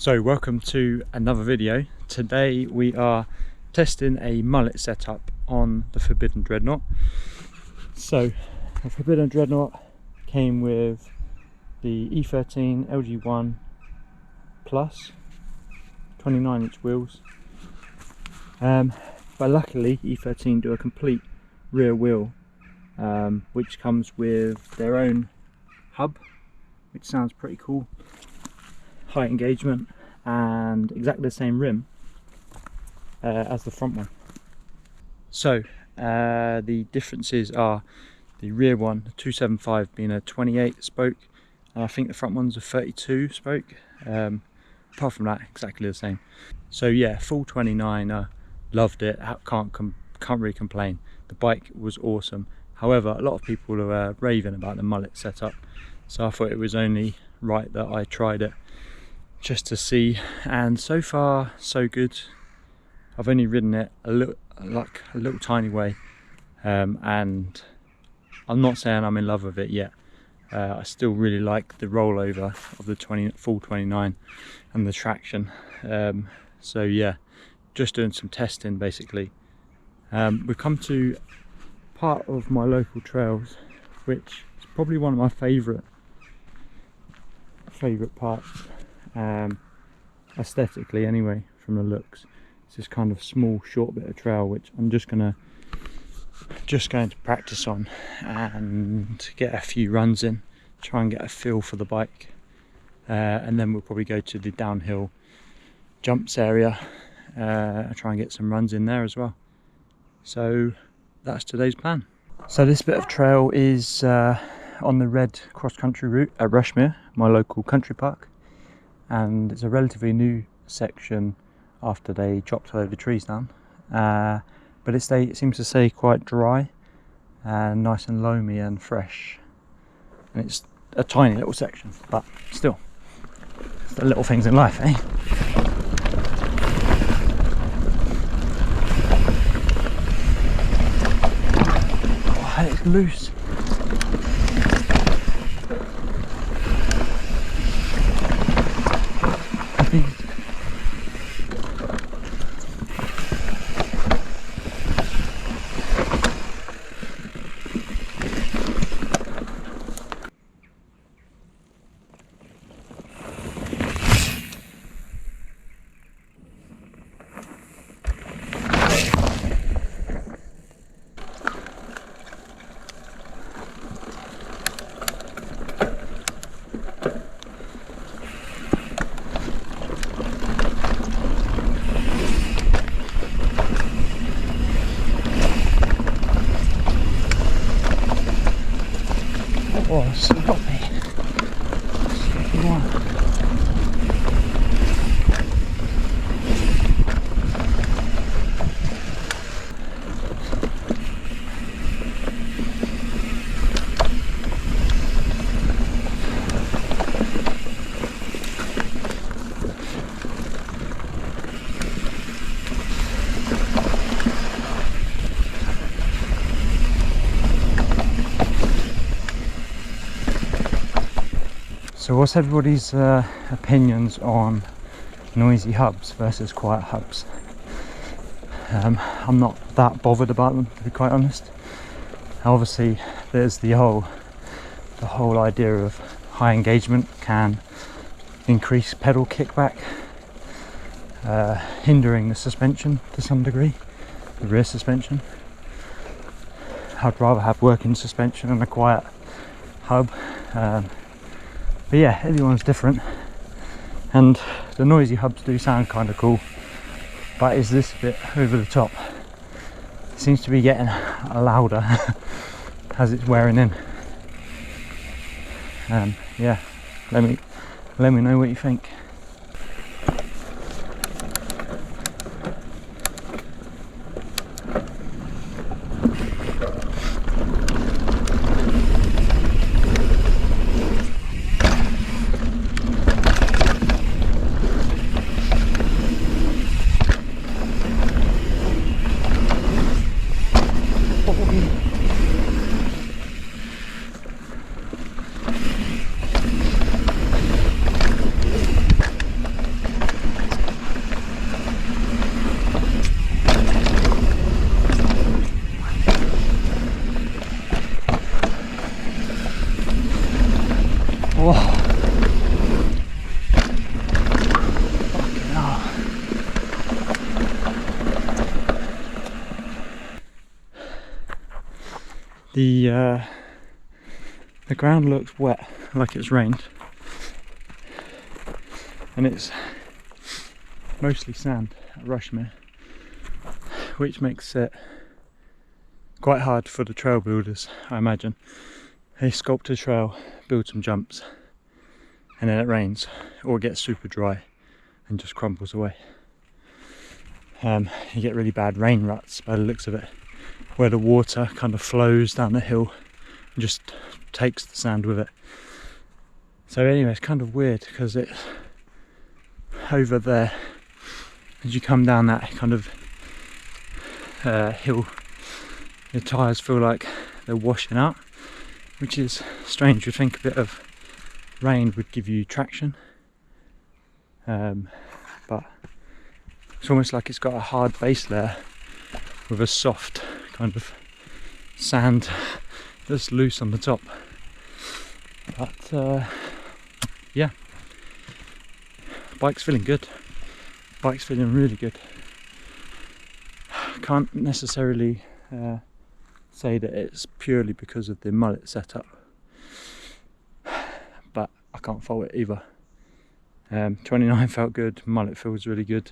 So welcome to another video. Today we are testing a mullet setup on the Forbidden Dreadnought. So the Forbidden Dreadnought came with the E13 LG1 Plus 29-inch wheels, but luckily E13 do a complete rear wheel, which comes with their own hub, which sounds pretty cool. High engagement and exactly the same rim as the front one. So the differences are the rear one, the 275, being a 28 spoke, and I think the front one's a 32 spoke. Apart from that, exactly the same. So yeah, full 29, loved it. Can't really complain. The bike was awesome. However, a lot of people are raving about the mullet setup, so I thought it was only right that I tried it just to see, and so far so good. I've only ridden it a little tiny way, and I'm not saying I'm in love with it yet. I still really like the rollover of the full 29 and the traction. So yeah, just doing some testing basically. We've come to part of my local trails, which is probably one of my favourite parts. Aesthetically anyway, from the looks. It's this kind of small short bit of trail which I'm just going to practice on and get a few runs in, try and get a feel for the bike, and then we'll probably go to the downhill jumps area, try and get some runs in there as well. So that's today's plan. So this bit of trail is on the red cross-country route at Rushmere, my local country park, and it's a relatively new section after they chopped all the trees down, but it seems to stay quite dry and nice and loamy and fresh, and it's a tiny little section, but still, it's the little things in life, eh? Oh, it's loose. Oh, stop me. Sticky one. So what's everybody's opinions on noisy hubs versus quiet hubs? I'm not that bothered about them, to be quite honest. Obviously there's the whole idea of high engagement can increase pedal kickback, hindering the suspension to some degree, the rear suspension. I'd rather have working suspension than a quiet hub. But yeah, everyone's different, and the noisy hubs do sound kind of cool, but is this a bit over the top? It seems to be getting louder as it's wearing in. Yeah, let me know what you think. The ground looks wet, like it's rained, and it's mostly sand at Rushmere, which makes it quite hard for the trail builders, I imagine. They sculpt a trail, build some jumps, and then it rains or it gets super dry and just crumbles away. You get really bad rain ruts by the looks of it, where the water kind of flows down the hill and just takes the sand with it. So anyway, it's kind of weird because it's over there, as you come down that kind of hill, your tyres feel like they're washing out, which is strange. You'd think a bit of rain would give you traction, but it's almost like it's got a hard base layer with a soft kind of sand that's loose on the top. But yeah, bike's feeling good. Bike's feeling really good. Can't necessarily say that it's purely because of the Mullet setup, but I can't fault it either. 29 felt good, Mullet feels really good.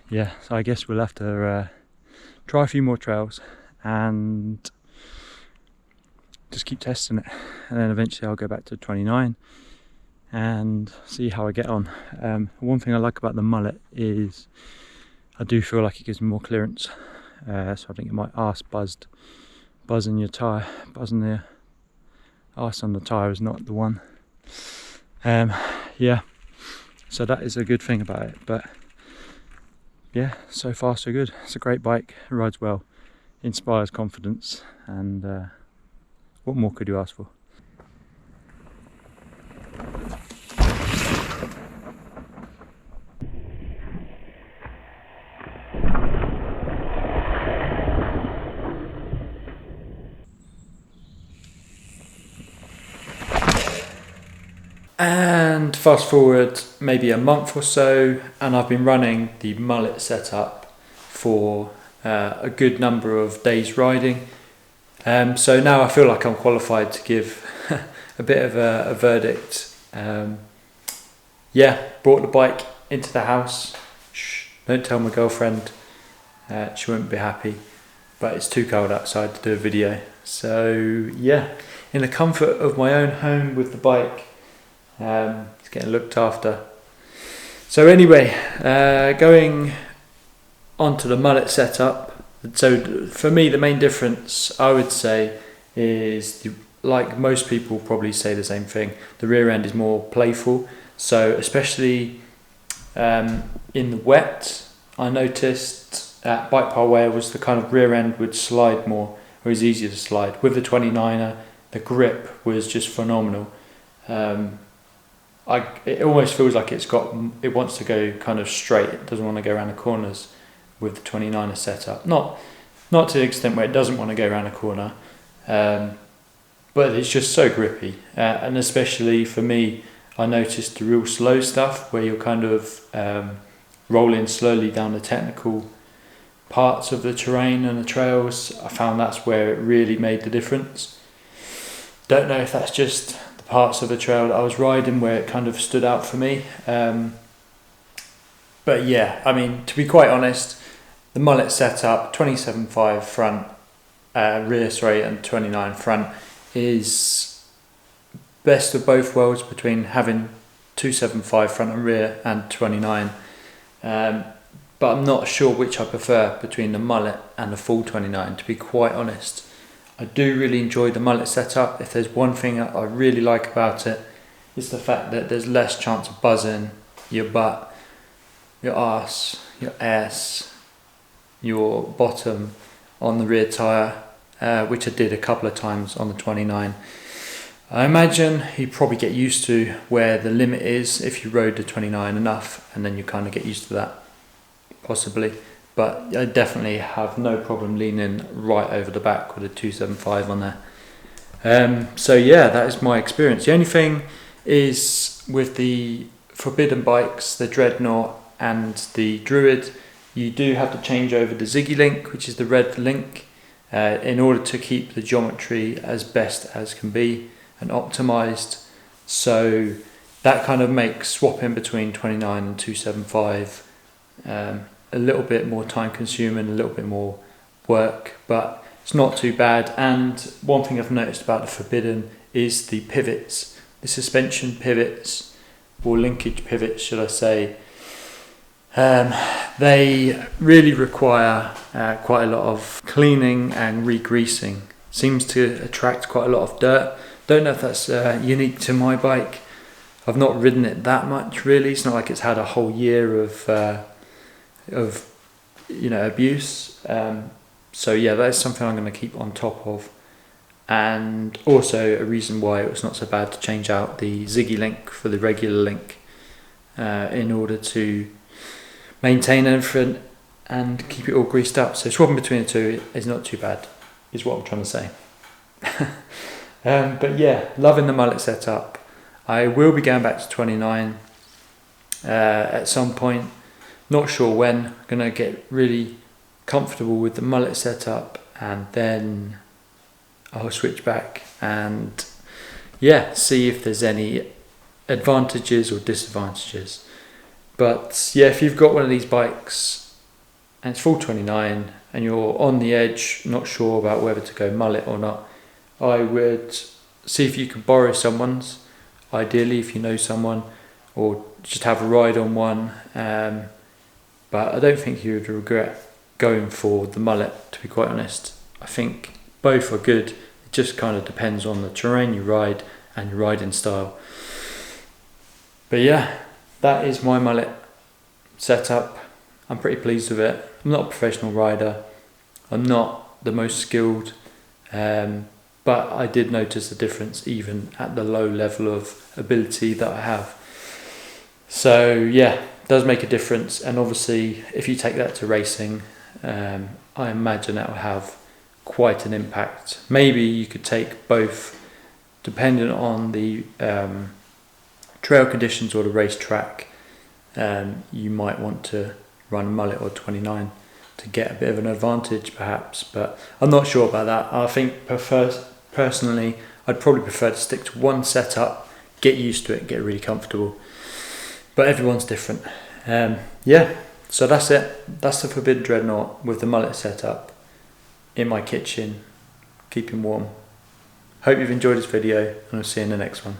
Yeah, so I guess we'll have to try a few more trails and just keep testing it, and then eventually I'll go back to 29 and see how I get on. One thing I like about the Mullet is I do feel like it gives me more clearance, so I think it might arse buzzing your tyre, buzzing the arse on the tyre is not the one. Yeah, so that is a good thing about it. But yeah, so far so good. It's a great bike, it rides well, inspires confidence, and what more could you ask for? And fast forward maybe a month or so, and I've been running the Mullet setup for a good number of days riding. So now I feel like I'm qualified to give a bit of a verdict. Yeah, brought the bike into the house. Shh, don't tell my girlfriend, she won't be happy, but it's too cold outside to do a video. So yeah, in the comfort of my own home with the bike, it's getting looked after. So anyway, going on to the Mullet setup. So for me, the main difference I would say is, like most people probably say the same thing, the rear end is more playful. So especially in the wet, I noticed at Bike Pile Wales the kind of rear end would slide more, or is easier to slide. With the 29er, the grip was just phenomenal. It almost feels like it wants to go kind of straight. It doesn't want to go around the corners with the 29er setup. Not to the extent where it doesn't want to go around a corner, but it's just so grippy. And especially for me, I noticed the real slow stuff where you're kind of rolling slowly down the technical parts of the terrain and the trails. I found that's where it really made the difference. Don't know if that's just the parts of the trail that I was riding where it kind of stood out for me. But yeah, I mean, to be quite honest, the Mullet setup, 27.5 front, rear, and 29 front is best of both worlds between having 275 front and rear and 29. But I'm not sure which I prefer between the Mullet and the full 29, to be quite honest. I do really enjoy the Mullet setup. If there's one thing that I really like about it, it's the fact that there's less chance of buzzing your butt, your arse, your ass, your bottom on the rear tyre, which I did a couple of times on the 29. I imagine you probably get used to where the limit is if you rode the 29 enough, and then you kind of get used to that, possibly. But I definitely have no problem leaning right over the back with a 275 on there. So yeah, that is my experience. The only thing is with the Forbidden bikes, the Dreadnought and the Druid, you do have to change over the Ziggy link, which is the red link. in order to keep the geometry as best as can be and optimized. So that kind of makes swapping between 29 and 275 a little bit more time consuming, a little bit more work, but it's not too bad. And one thing I've noticed about the Forbidden is the pivots, the suspension pivots, or linkage pivots should I say. They really require quite a lot of cleaning and re-greasing. Seems to attract quite a lot of dirt. Don't know if that's unique to my bike. I've not ridden it that much really. It's not like it's had a whole year of abuse. So yeah, that's something I'm going to keep on top of. And also a reason why it was not so bad to change out the Ziggy link for the regular link in order to maintain everything and keep it all greased up. So swapping between the two is not too bad, is what I'm trying to say. But yeah, loving the Mullet setup. I will be going back to 29 at some point. Not sure when. I'm going to get really comfortable with the Mullet setup and then I'll switch back and yeah, see if there's any advantages or disadvantages. But yeah, if you've got one of these bikes and it's full 29 and you're on the edge, not sure about whether to go Mullet or not, I would see if you can borrow someone's, ideally if you know someone, or just have a ride on one. But I don't think you would regret going for the Mullet, to be quite honest. I think both are good. It just kind of depends on the terrain you ride and your riding style. But yeah, that is my Mullet setup. I'm pretty pleased with it. I'm not a professional rider. I'm not the most skilled, but I did notice the difference even at the low level of ability that I have. So yeah, it does make a difference. And obviously if you take that to racing, I imagine that will have quite an impact. Maybe you could take both, depending on the trail conditions or the racetrack. You might want to run Mullet or 29 to get a bit of an advantage perhaps, but I'm not sure about that. I think personally I'd probably prefer to stick to one setup, get used to it, get really comfortable, but everyone's different. Yeah, so that's it. That's the Forbidden Dreadnought with the Mullet setup in my kitchen, keeping warm. Hope you've enjoyed this video and I'll see you in the next one.